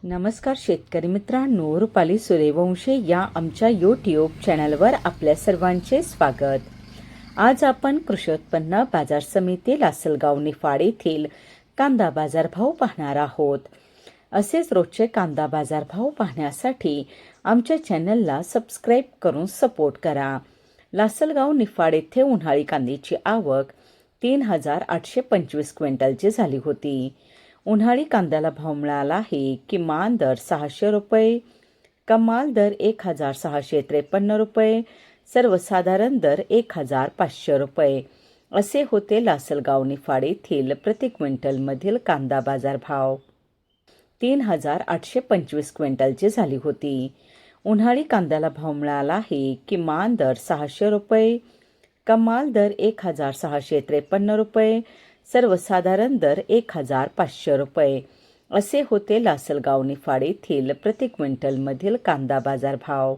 नमस्कार शेतकरी मित्रांनो, रुपाली सूर्यवंशी या आमच्या यूट्यूब चॅनलवर आपल्या सर्वांचे स्वागत. आज आपण कृषी उत्पन्न बाजार समिती लासलगाव निफाड येथील कांदा बाजारभाव पाहणार आहोत. असेच रोजचे कांदा बाजारभाव पाहण्यासाठी आमच्या चॅनलला सबस्क्राईब करून सपोर्ट करा. लासलगाव निफाड येथे उन्हाळी कांद्याची आवक 3,825 क्विंटलची झाली होती. उन्हाळी कांद्याला भाव मिळाला आहे. किमान दर 600 रुपये, कमाल दर 1,653 रुपये, सर्वसाधारण दर 1,500 रुपये असे होते लासलगाव निफाड येथील प्रति क्विंटलमधील कांदा बाजार भाव. 3,825 क्विंटलची झाली होती. उन्हाळी कांद्याला भाव मिळाला आहे. किमान दर 600 रुपये, कमाल दर 1,653 रुपये, सर्वसाधारण दर 1,500 रुपये असे होते लासलगाव निफाड येथील प्रति क्विंटलमधील कांदा बाजार भाव.